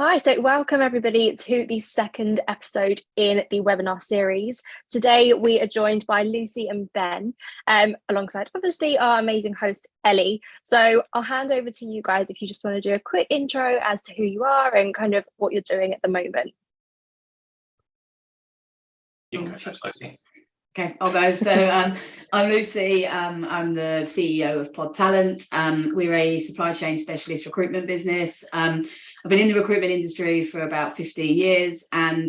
Hi, so welcome everybody to the second episode in the webinar series. Today we are joined by Lucy and Ben, alongside obviously our amazing host Ellie. So I'll hand over to you guys if you just want to do a quick intro as to who you are and kind of what you're doing at the moment. You can go, Lucy. Okay, I'll go. So I'm Lucy. I'm the CEO of Pod Talent. We're a supply chain specialist recruitment business. I've been in the recruitment industry for about 15 years, and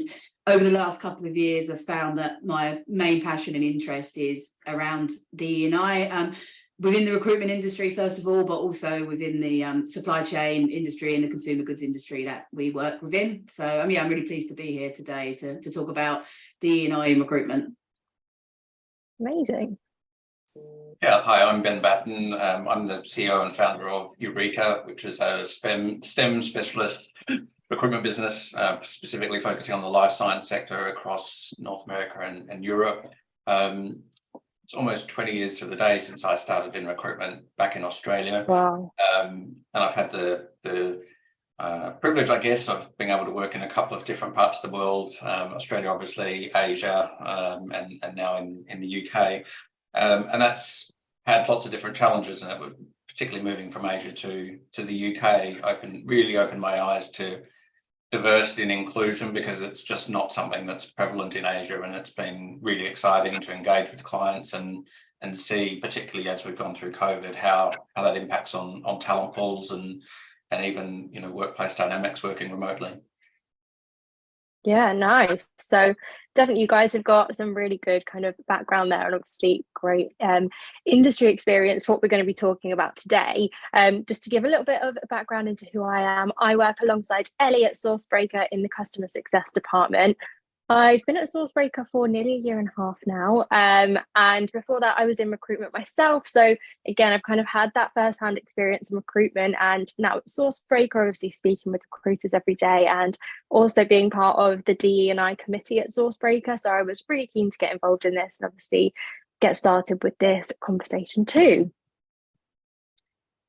over the last couple of years, I've found that my main passion and interest is around DE&I. Within the recruitment industry, first of all, but also within the supply chain industry and the consumer goods industry that we work within. So I'm really pleased to be here today to talk about DE&I in recruitment. Amazing. Yeah, hi, I'm Ben Batten. I'm the CEO and founder of Eureka, which is a STEM specialist recruitment business, specifically focusing on the life science sector across North America and Europe. It's almost 20 years to the day since I started in recruitment back in Australia. Wow. And I've had the privilege, I guess, of being able to work in a couple of different parts of the world, Australia, obviously, Asia, and now in the UK. And that's had lots of different challenges in it, particularly moving from Asia to the UK really opened my eyes to diversity and inclusion, because it's just not something that's prevalent in Asia, and it's been really exciting to engage with clients and see, particularly as we've gone through COVID, how that impacts on talent pools and even workplace dynamics working remotely. Yeah, nice. So definitely you guys have got some really good kind of background there, and obviously great industry experience for what we're going to be talking about today. Just to give a little bit of background into who I am, I work alongside Ellie at Sourcebreaker in the customer success department. I've been at Sourcebreaker for nearly a year and a half now, and before that I was in recruitment myself, so again I've kind of had that first-hand experience in recruitment, and now at Sourcebreaker obviously speaking with recruiters every day and also being part of the DE&I committee at Sourcebreaker. So I was really keen to get involved in this and obviously get started with this conversation too.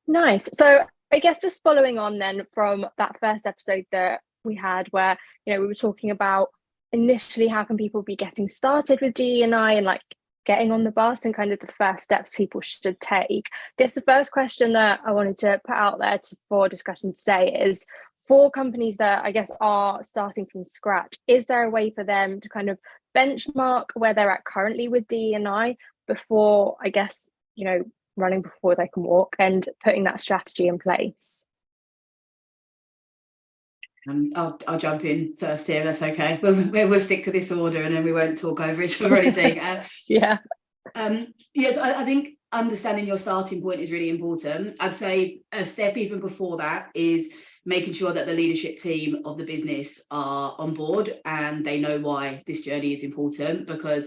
Nice. So I guess just following on then from that first episode that we had where we were talking about initially how can people be getting started with DE&I and like getting on the bus and kind of the first steps people should take. I guess the first question that I wanted to put out there for discussion today is, for companies that I guess are starting from scratch, is there a way for them to kind of benchmark where they're at currently with DE&I before, I guess, running before they can walk and putting that strategy in place? I'll jump in first here, that's okay. We'll stick to this order and then we won't talk over each other or anything. Yeah. Yes, I think understanding your starting point is really important. I'd say a step even before that is making sure that the leadership team of the business are on board and they know why this journey is important, because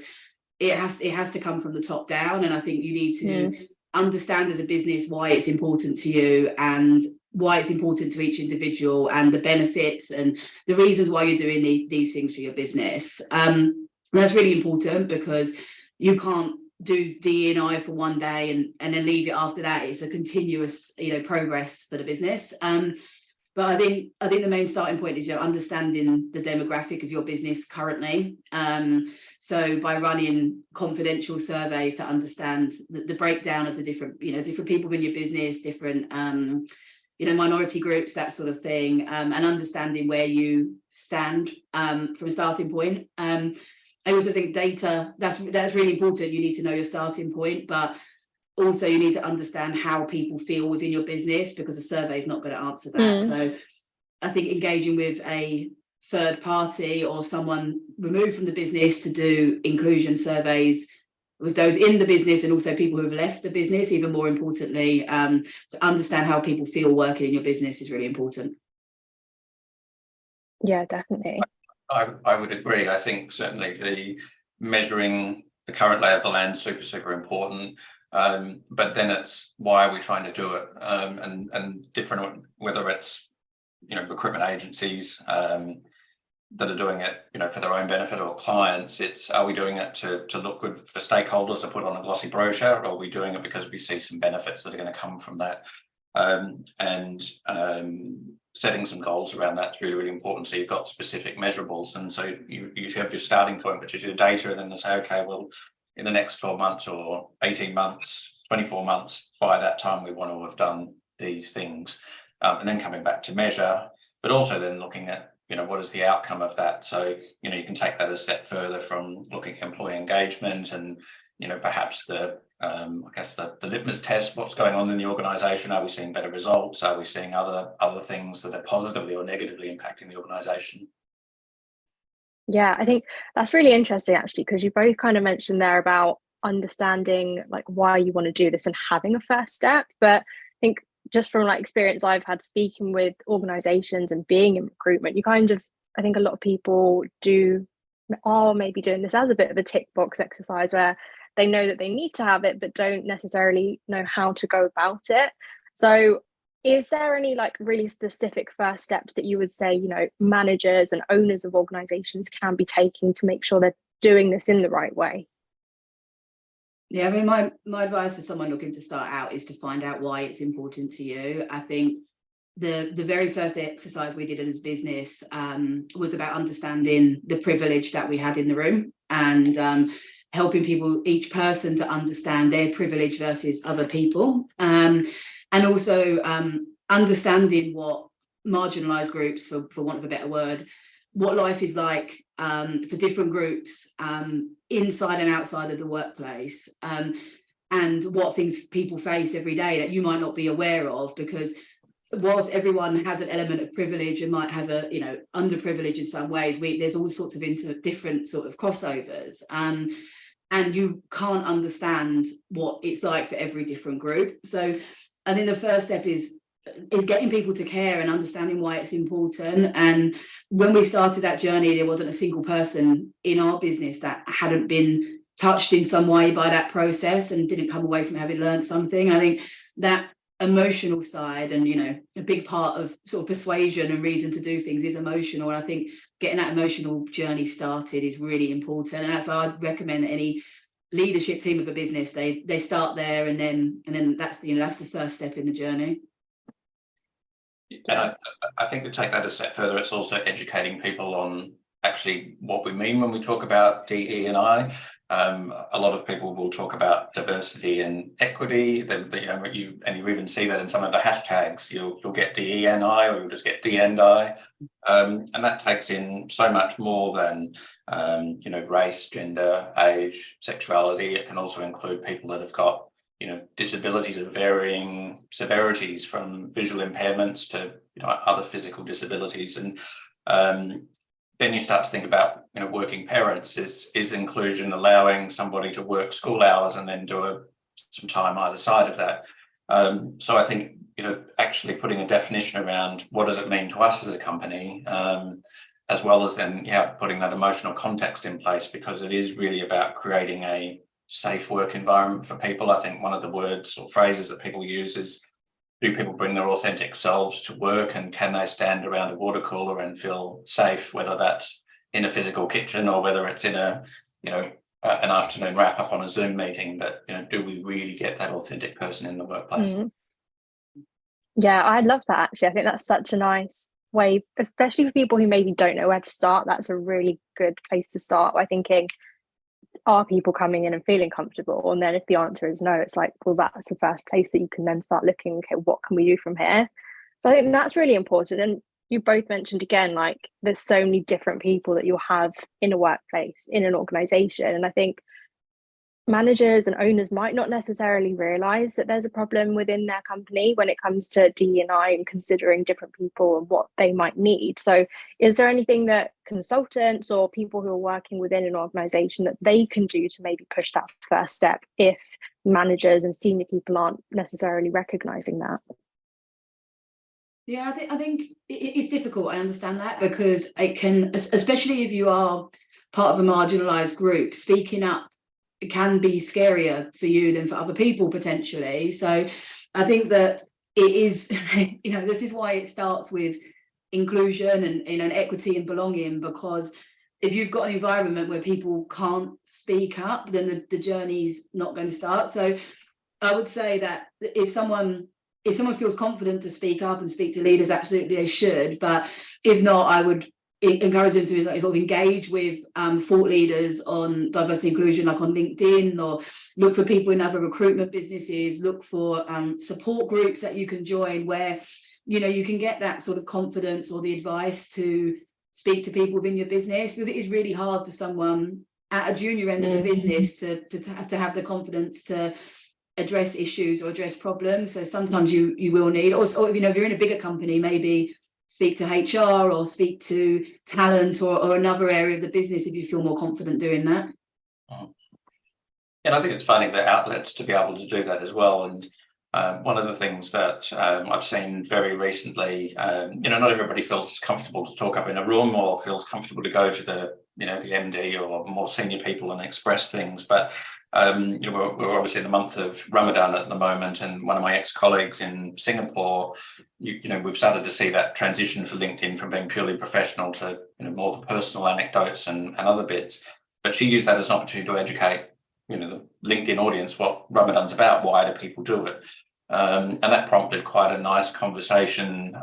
it has to come from the top down. And I think you need to understand as a business why it's important to you and why it's important to each individual and the benefits and the reasons why you're doing these things for your business. And that's really important, because you can't do DE&I for one day and then leave it after that. It's a continuous progress for the business. But I think the main starting point is understanding the demographic of your business currently. So by running confidential surveys to understand the breakdown of the different people in your business, different minority groups, that sort of thing, and understanding where you stand from a starting point. I also think data, that's really important. You need to know your starting point, but also you need to understand how people feel within your business, because a survey is not going to answer that. So I think engaging with a third party or someone removed from the business to do inclusion surveys with those in the business and also people who have left the business, even more importantly, to understand how people feel working in your business is really important. Yeah, definitely. I would agree. I think certainly the measuring the current lay of the land is super important. But then it's why are we trying to do it? And different, whether it's recruitment agencies that are doing it for their own benefit or clients, are we doing it to look good for stakeholders to put on a glossy brochure, or are we doing it because we see some benefits that are going to come from that? and setting some goals around that's really, really important. So you've got specific measurables, and so you have your starting point, which is your data, and then they say, okay, well, in the next 12 months or 18 months, 24 months, by that time we want to have done these things, and then coming back to measure, but also then looking at, what is the outcome of that? So, you can take that a step further from looking at employee engagement and, perhaps the litmus test, what's going on in the organisation. Are we seeing better results? Are we seeing other things that are positively or negatively impacting the organisation? Yeah, I think that's really interesting, actually, because you both kind of mentioned there about understanding like why you want to do this and having a first step. But I think just from like experience I've had speaking with organizations and being in recruitment, I think a lot of people are maybe doing this as a bit of a tick box exercise where they know that they need to have it, but don't necessarily know how to go about it. So is there any like really specific first steps that you would say, managers and owners of organizations can be taking to make sure they're doing this in the right way? Yeah, I mean, my advice for someone looking to start out is to find out why it's important to you. I think the very first exercise we did as business was about understanding the privilege that we had in the room, and helping each person to understand their privilege versus other people, and also understanding what marginalized groups, for want of a better word, what life is like for different groups inside and outside of the workplace, and what things people face every day that you might not be aware of, because whilst everyone has an element of privilege and might have underprivilege in some ways, there's all sorts of different sort of crossovers, and you can't understand what it's like for every different group. So I think the first step is getting people to care and understanding why it's important. And when we started that journey, there wasn't a single person in our business that hadn't been touched in some way by that process and didn't come away from having learned something. I think that emotional side, and a big part of sort of persuasion and reason to do things is emotional, and I think getting that emotional journey started is really important. And that's why I'd recommend that any leadership team of a business, they start there, and then that's that's the first step in the journey. And I think to take that a step further, it's also educating people on actually what we mean when we talk about DE&I. A lot of people will talk about diversity and equity. You even see that in some of the hashtags. You'll get DE&I, or you'll just get D&I, and that takes in so much more than race, gender, age, sexuality. It can also include people that have got disabilities of varying severities, from visual impairments to other physical disabilities, and then you start to think about working parents. Is inclusion allowing somebody to work school hours and then do some time either side of that? So I think actually putting a definition around what does it mean to us as a company, as well as then putting that emotional context in place, because it is really about creating a safe work environment for people. I think one of the words or phrases that people use is, do people bring their authentic selves to work, and can they stand around a water cooler and feel safe, whether that's in a physical kitchen or whether it's in an afternoon wrap up on a Zoom meeting. But do we really get that authentic person in the workplace? Mm-hmm. Yeah, I love that, actually. I think that's such a nice way, especially for people who maybe don't know where to start. That's a really good place to start by thinking, are people coming in and feeling comfortable? And then if the answer is no, it's like, well, that's the first place that you can then start looking, okay, what can we do from here? So I think that's really important. And you both mentioned again, like there's so many different people that you'll have in a workplace, in an organization. And I think managers and owners might not necessarily realize that there's a problem within their company when it comes to D&I and considering different people and what they might need. So is there anything that consultants or people who are working within an organization that they can do to maybe push that first step if managers and senior people aren't necessarily recognizing that? Yeah, I think it's difficult. I understand that, because it can, especially if you are part of a marginalized group, speaking up, it can be scarier for you than for other people potentially. So I think that it is, this is why it starts with inclusion and equity and belonging, because if you've got an environment where people can't speak up, then the journey's not going to start. So I would say that if someone if someone feels confident to speak up and speak to leaders, absolutely they should. But if not, I would encourage them to sort of engage with thought leaders on diversity inclusion, like on LinkedIn, or look for people in other recruitment businesses, look for support groups that you can join where, you know, you can get that sort of confidence or the advice to speak to people within your business, because it is really hard for someone at a junior end of the business to have the confidence to address issues or address problems. So sometimes you will need, or you know, if you're in a bigger company, maybe speak to HR or speak to talent or another area of the business if you feel more confident doing that. And I think it's finding the outlets to be able to do that as well. And one of the things that I've seen very recently, you know, not everybody feels comfortable to talk up in a room or feels comfortable to go to the, you know, the MD or more senior people and express things. But you know, we're obviously in the month of Ramadan at the moment, and one of my ex-colleagues in Singapore, you know, we've started to see that transition for LinkedIn from being purely professional to, you know, more the personal anecdotes and other bits. But she used that as an opportunity to educate, you know, the LinkedIn audience what Ramadan's about, why do people do it, and that prompted quite a nice conversation,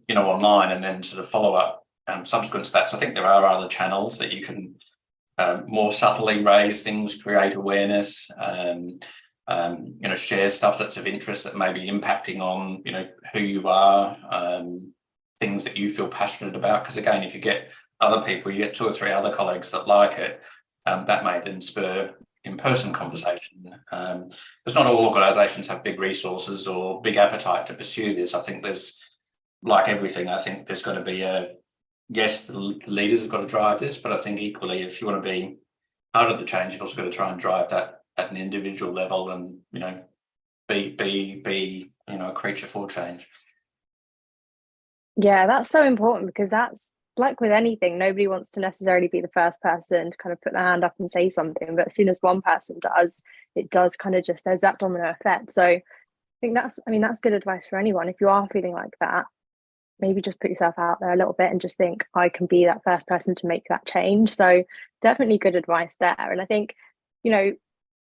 you know, online, and then sort of follow up subsequent to that. So I think there are other channels that you can more subtly raise things, create awareness, you know, share stuff that's of interest that may be impacting on, you know, who you are, things that you feel passionate about. Because again, if you get other people, you get 2 or 3 other colleagues that like it, that may then spur in-person conversation. Because not all organisations have big resources or big appetite to pursue this. I think there's, like everything, I think there's got to be yes, the leaders have got to drive this, but I think equally, if you want to be part of the change, you've also got to try and drive that at an individual level, and, you know, be you know, a creature for change. Yeah, that's so important, because that's like with anything, nobody wants to necessarily be the first person to kind of put their hand up and say something, but as soon as one person does, it does kind of just, there's that domino effect. So I think that's good advice for anyone. If you are feeling like that, maybe just put yourself out there a little bit and just think, I can be that first person to make that change. So definitely good advice there. And I think, you know,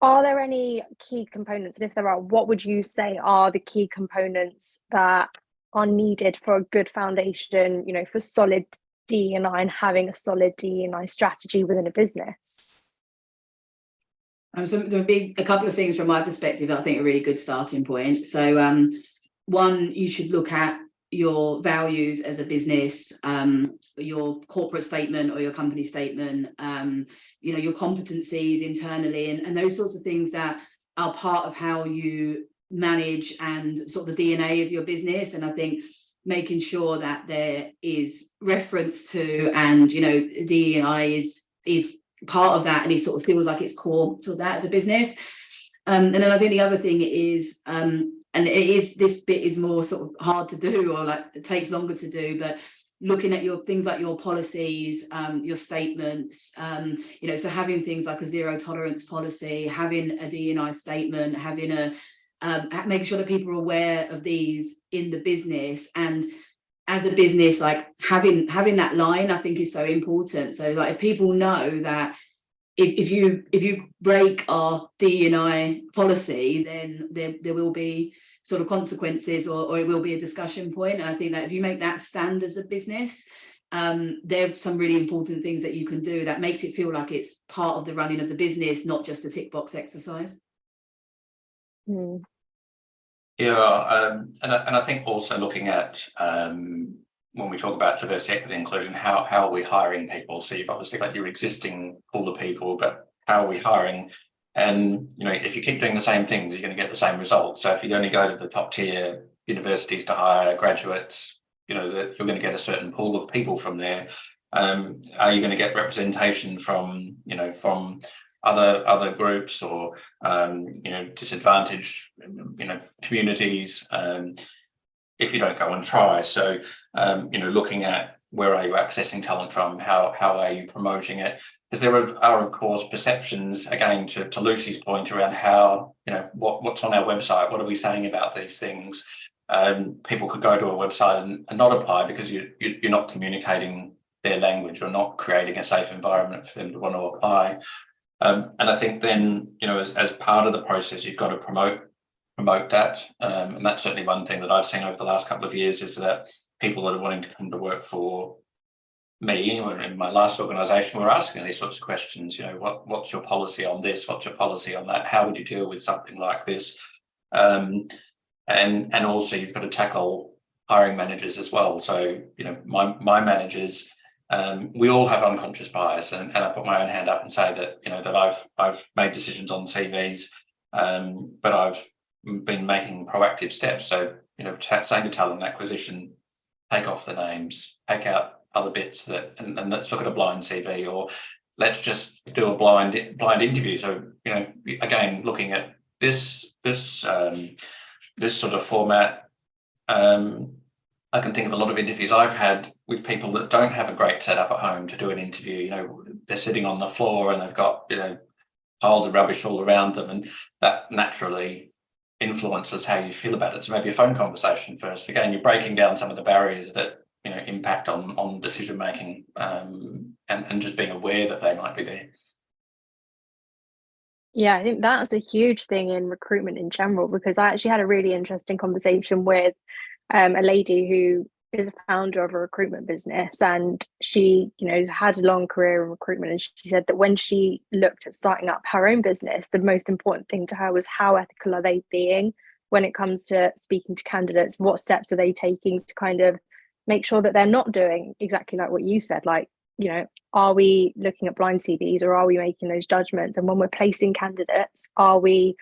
are there any key components? And if there are, what would you say are the key components that are needed for a good foundation, you know, for solid DE&I and having a solid DE&I strategy within a business? So there'll be a couple of things from my perspective that I think are a really good starting point. So one, you should look at your values as a business, your corporate statement or your company statement, you know, your competencies internally, and those sorts of things that are part of how you manage and sort of the DNA of your business. And I think making sure that there is reference to, and, you know, DE&I is part of that, and it sort of feels like it's core to that as a business. And then I think the other thing is, and this bit is more sort of hard to do, or like it takes longer to do, but looking at your things like your policies, your statements, you know, so having things like a zero tolerance policy, having a DE&I statement, having making sure that people are aware of these in the business. And as a business, like having that line, I think, is so important. So like, if people know that if you break our DE&I policy, then there will be sort of consequences, or it will be a discussion point. And I think that if you make that stand as a business, there are some really important things that you can do that makes it feel like it's part of the running of the business, not just a tick box exercise. Yeah, and I think also looking at when we talk about diversity, equity, inclusion, how are we hiring people? So you've obviously got your existing pool of people, but how are we hiring? And, you know, if you keep doing the same things, you're going to get the same results. So if you only go to the top tier universities to hire graduates, you know, that you're going to get a certain pool of people from there. Are you going to get representation from, you know, from other groups, or you know, disadvantaged, you know, communities, if you don't go and try? So you know, looking at where are you accessing talent from, how are you promoting it, because there are of course perceptions, again, to Lucy's point around how, you know, what's on our website, what are we saying about these things. People could go to a website and not apply because you're not communicating their language, or not creating a safe environment for them to want to apply. And I think then, you know, as part of the process, you've got to promote promote that. And that's certainly one thing that I've seen over the last couple of years, is that people that are wanting to come to work for me or in my last organisation were asking these sorts of questions. What's your policy on this? What's your policy on that? How would you deal with something like this? And also you've got to tackle hiring managers as well. So my managers, we all have unconscious bias, and I put my own hand up and say that that I've made decisions on CVs, but I've been making proactive steps. So saying to talent acquisition, take off the names, take out other bits and let's look at a blind CV, or let's just do a blind interview. So again, looking at this sort of format, I can think of a lot of interviews I've had with people that don't have a great setup at home to do an interview. They're sitting on the floor and they've got piles of rubbish all around them, and that naturally influences how you feel about it. So maybe a phone conversation first. Again, you're breaking down some of the barriers that impact on decision making, and just being aware that they might be there. Yeah, I think that's a huge thing in recruitment in general, because I actually had a really interesting conversation with a lady who is a founder of a recruitment business, and she had a long career in recruitment, and she said that when she looked at starting up her own business, the most important thing to her was how ethical are they being when it comes to speaking to candidates. What steps are they taking to kind of make sure that they're not doing exactly like what you said, like are we looking at blind CVs, or are we making those judgments? And when we're placing candidates, are we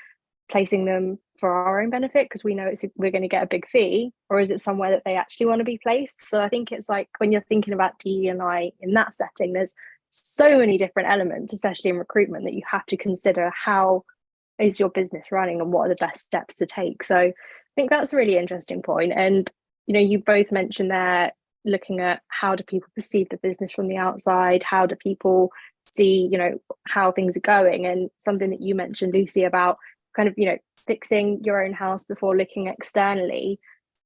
placing them for our own benefit because we know we're going to get a big fee, or is it somewhere that they actually want to be placed? So I think it's like, when you're thinking about DE&I in that setting, there's so many different elements, especially in recruitment, that you have to consider. How is your business running, and what are the best steps to take? So I think that's a really interesting point. And you both mentioned there, looking at how do people perceive the business from the outside, how do people see how things are going, and something that you mentioned, Lucy, about kind of fixing your own house before looking externally.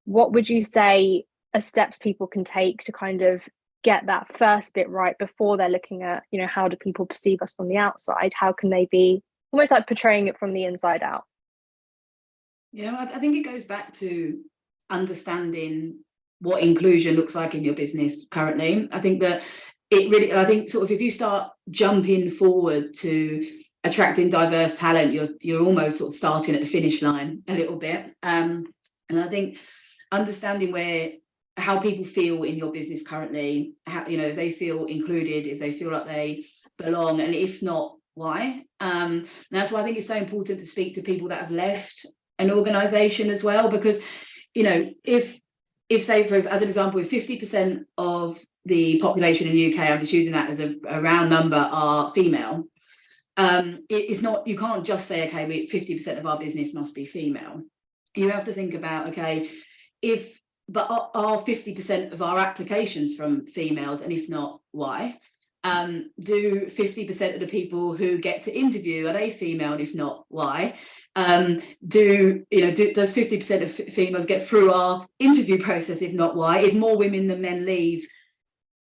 What would you say are steps people can take to kind of get that first bit right before they're looking at how do people perceive us from the outside? How can they be almost like portraying it from the inside out? I think it goes back to understanding what inclusion looks like in your business currently. I think that sort of, if you start jumping forward to attracting diverse talent, you're almost sort of starting at the finish line a little bit. And I think understanding how people feel in your business currently, how if they feel included, if they feel like they belong, and if not, why. And that's why I think it's so important to speak to people that have left an organization as well, because if say, as an example, if 50% of the population in the UK, I'm just using that as a round number, are female, it's not, you can't just say, okay, 50% of our business must be female. You have to think about, okay, but are 50% of our applications from females, and if not, why? Do 50% of the people who get to interview, are they female, and if not, why? Does 50% of females get through our interview process, if not, why? If more women than men leave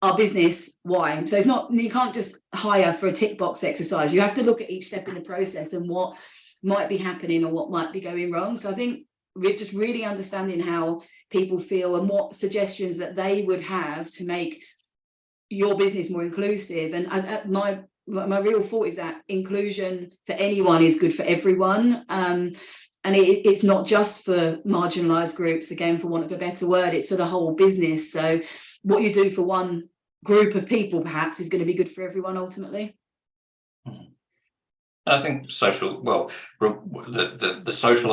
our business, why? So it's not, you can't just hire for a tick box exercise. You have to look at each step in the process and what might be happening or what might be going wrong. So I think we're just really understanding how people feel and what suggestions that they would have to make your business more inclusive. And my real thought is that inclusion for anyone is good for everyone. And it's not just for marginalised groups, again, for want of a better word, it's for the whole business. So what you do for one group of people perhaps is going to be good for everyone ultimately. I think the social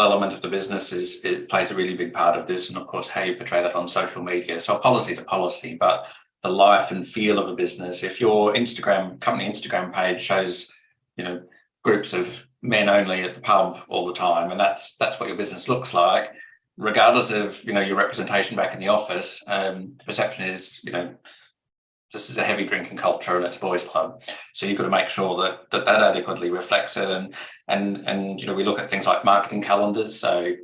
element of the business it plays a really big part of this, and of course how you portray that on social media. So a policy is a policy, but the life and feel of a business, if your company Instagram page shows groups of men only at the pub all the time, and that's what your business looks like, regardless of your representation back in the office, the perception is this is a heavy drinking culture and it's a boys' club. So you've got to make sure that adequately reflects it. And we look at things like marketing calendars. So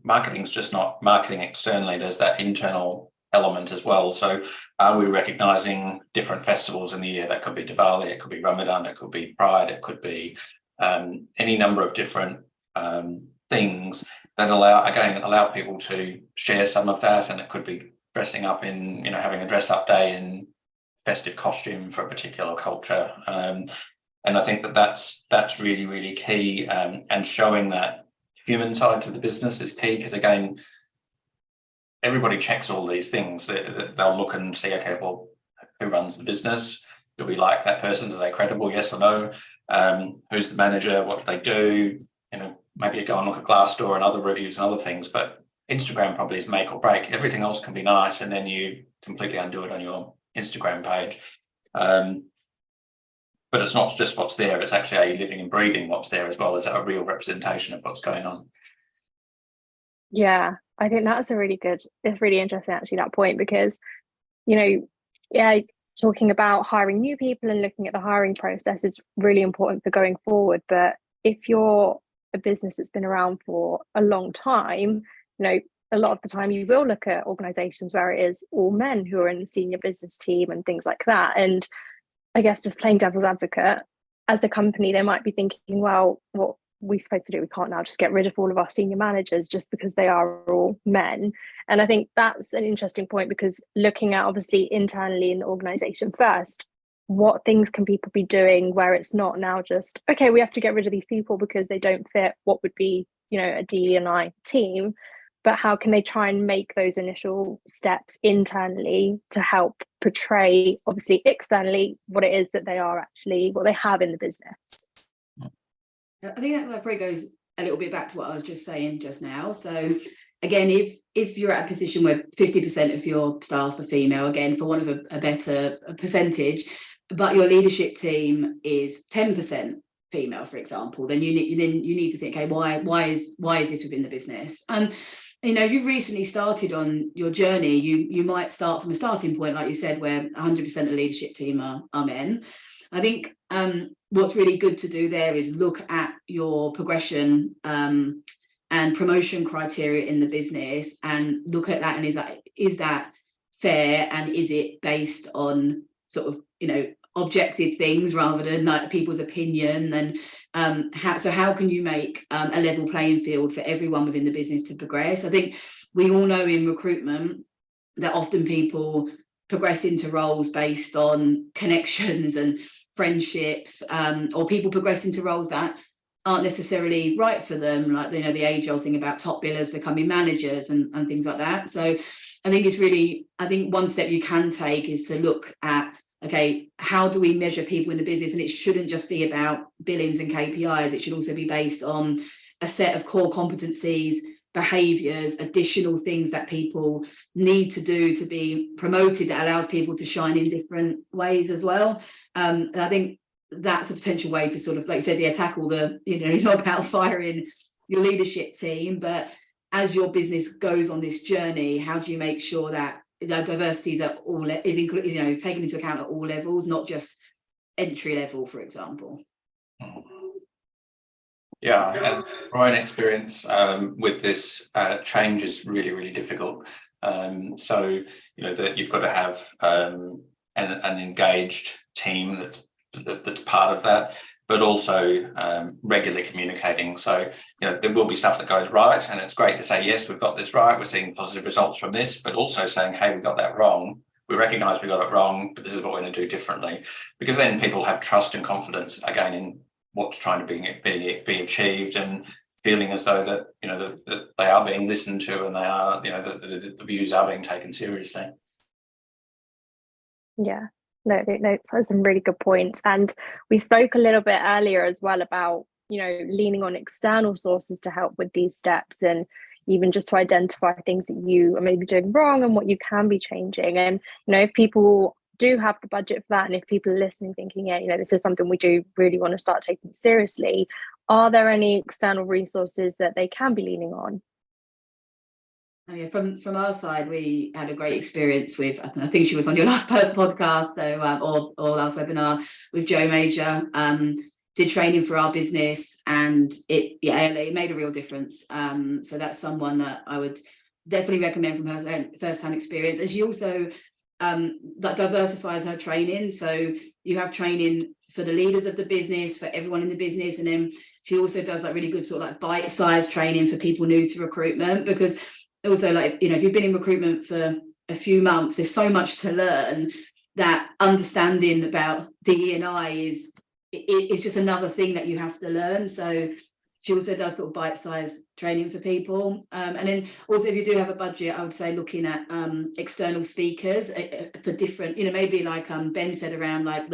marketing is just not marketing externally. There's that internal element as well. So are we recognising different festivals in the year? That could be Diwali, it could be Ramadan, it could be Pride, it could be any number of different things that allow people to share some of that, and it could be dressing up in, having a dress up day in festive costume for a particular culture, and I think that's really, really key, and showing that human side to the business is key, because again, everybody checks all these things. They'll look and see, okay, well, who runs the business? Do we like that person? Are they credible? Yes or no? Who's the manager? What do they do? Maybe you go and look at Glassdoor and other reviews and other things, but Instagram probably is make or break. Everything else can be nice, and then you completely undo it on your Instagram page. But it's not just what's there, it's actually, are you living and breathing what's there as well? Is that a real representation of what's going on? Yeah, I think that's it's really interesting actually, that point, because, talking about hiring new people and looking at the hiring process is really important for going forward. But if you're a business that's been around for a long time, a lot of the time you will look at organizations where it is all men who are in the senior business team and things like that. And I guess, just playing devil's advocate, as a company, they might be thinking, well, what we're supposed to do, we can't now just get rid of all of our senior managers just because they are all men. And I think that's an interesting point, because looking at, obviously, internally in the organization first, what things can people be doing where it's not now just, okay, we have to get rid of these people because they don't fit what would be, a DE&I team, but how can they try and make those initial steps internally to help portray, obviously, externally, what it is that they are actually, what they have in the business? I think that probably goes a little bit back to what I was just saying just now. So again, if you're at a position where 50% of your staff are female, again, for want of a better percentage, but your leadership team is 10% female, for example, then you need to think, okay, why is this within the business? And if you've recently started on your journey, you might start from a starting point, like you said, where 100% of the leadership team are men. I think what's really good to do there is look at your progression and promotion criteria in the business, and look at that, and is that fair, and is it based on sort of objective things rather than like people's opinion, and how can you make a level playing field for everyone within the business to progress? I think we all know in recruitment that often people progress into roles based on connections and friendships, or people progress into roles that aren't necessarily right for them, like the age-old thing about top billers becoming managers and things like that. So I think one step you can take is to look at, okay, how do we measure people in the business? And it shouldn't just be about billings and KPIs. It should also be based on a set of core competencies, behaviours, additional things that people need to do to be promoted that allows people to shine in different ways as well. And I think that's a potential way to sort of, like you said, tackle it's not about firing your leadership team, but as your business goes on this journey, how do you make sure that diversity is taken into account at all levels, not just entry level, for example? Yeah, and my own experience with this, change is really, really difficult. So that you've got to have an engaged team that's part of that, but also regularly communicating. So there will be stuff that goes right, and it's great to say, yes, we've got this right, we're seeing positive results from this, but also saying, hey, we got that wrong. We recognise we got it wrong, but this is what we're going to do differently, because then people have trust and confidence again in what's trying to be achieved, and feeling as though that that they are being listened to, and they are the views are being taken seriously. Yeah, no, that's some really good points. And we spoke a little bit earlier as well about leaning on external sources to help with these steps, and even just to identify things that you are maybe doing wrong and what you can be changing. And if people do have the budget for that, and if people are listening thinking, this is something we do really want to start taking seriously, are there any external resources that they can be leaning on? From our side, we had a great experience with, I think she was on your last podcast, or last webinar, with Jo Major. Did training for our business, and it made a real difference. So that's someone that I would definitely recommend from her first-hand experience. And she also that diversifies her training. So you have training for the leaders of the business, for everyone in the business, and then she also does like really good sort of like bite-sized training for people new to recruitment, because also, like, you know, if you've been in recruitment for a few months, there's so much to learn that understanding about DE&I is just another thing that you have to learn. So she also does sort of bite-sized training for people. And then also, if you do have a budget, I would say looking at external speakers for different, you know, maybe like Ben said around like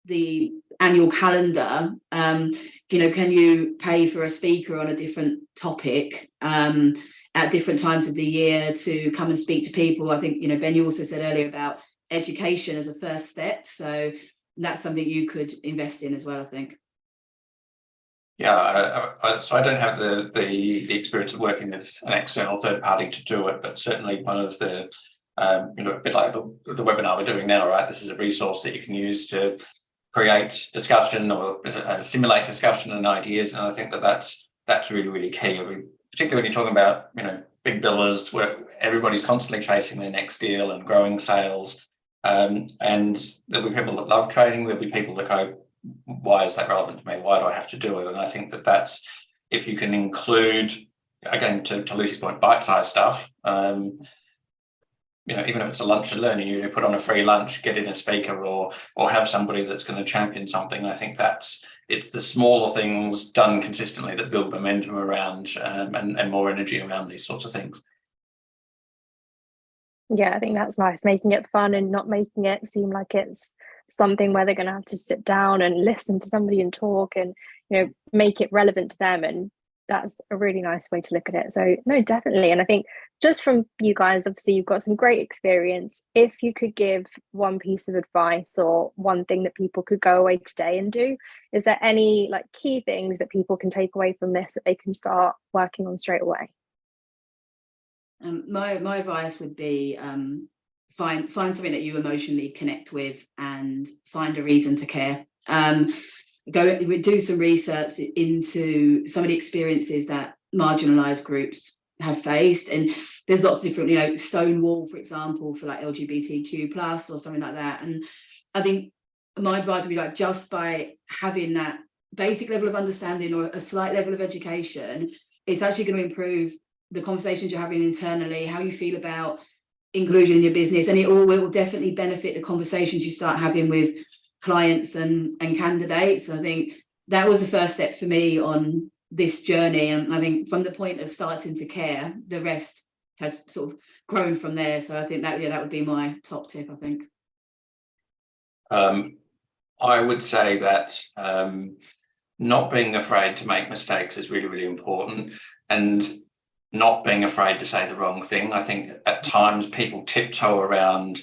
the annual calendar, you know, can you pay for a speaker on a different topic at different times of the year to come and speak to people? I think, you know, Ben, you also said earlier about education as a first step. So that's something you could invest in as well, I think. Yeah, so I don't have the experience of working with an external third party to do it, but certainly one of the, you know, a bit like the webinar we're doing now, right? This is a resource that you can use to create discussion or stimulate discussion and ideas, and I think that that's really, really key. I mean, particularly when you're talking about, you know, big billers where everybody's constantly chasing their next deal and growing sales, and there'll be people that love trading, there'll be people that go, why is that relevant to me? Why do I have to do it? And I think that that's, if you can include, again, to Lucy's point, bite-sized stuff, you know, even if it's a lunch and learning, you put on a free lunch, get in a speaker, or have somebody that's going to champion something. I think it's the smaller things done consistently that build momentum around and more energy around these sorts of things. Yeah, I think that's nice, making it fun and not making it seem like it's something where they're going to have to sit down and listen to somebody and talk, and, you know, make it relevant to them. And that's a really nice way to look at it. So no, definitely. And I think just from you guys, obviously you've got some great experience. If you could give one piece of advice or one thing that people could go away today and do, is there any like key things that people can take away from this that they can start working on straight away? My advice would be find something that you emotionally connect with and find a reason to care. Go do some research into some of the experiences that marginalized groups have faced, and there's lots of different, you know, Stonewall, for example, for like LGBTQ plus or something like that. And I think my advice would be like, just by having that basic level of understanding or a slight level of education, it's actually going to improve the conversations you're having internally, how you feel about inclusion in your business, and it will definitely benefit the conversations you start having with clients and candidates. I think that was the first step for me on this journey, and I think from the point of starting to care, the rest has sort of grown from there. So I think that would be my top tip, I think. I would say that not being afraid to make mistakes is really, really important, and not being afraid to say the wrong thing. I think at times people tiptoe around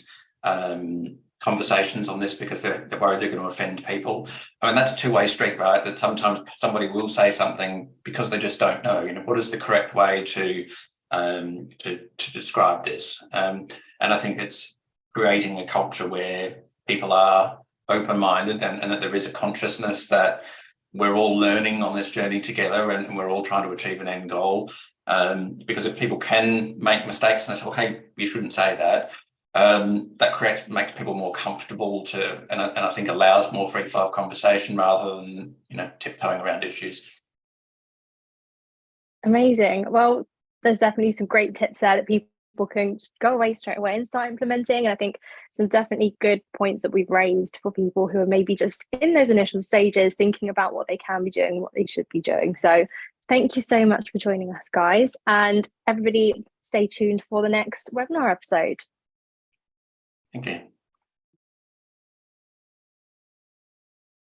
conversations on this because they're worried they're going to offend people. I mean, that's a two-way street, right? That sometimes somebody will say something because they just don't know, you know, what is the correct way to describe this. And I think it's creating a culture where people are open-minded and that there is a consciousness that we're all learning on this journey together and we're all trying to achieve an end goal. Because if people can make mistakes and they say, well, hey, you shouldn't say that, that makes people more comfortable and I think allows more free flow of conversation rather than, you know, tiptoeing around issues. Amazing. Well, there's definitely some great tips there that people can just go away straight away and start implementing. And I think some definitely good points that we've raised for people who are maybe just in those initial stages thinking about what they can be doing, what they should be doing. So thank you so much for joining us, guys. And everybody stay tuned for the next webinar episode. Thank you.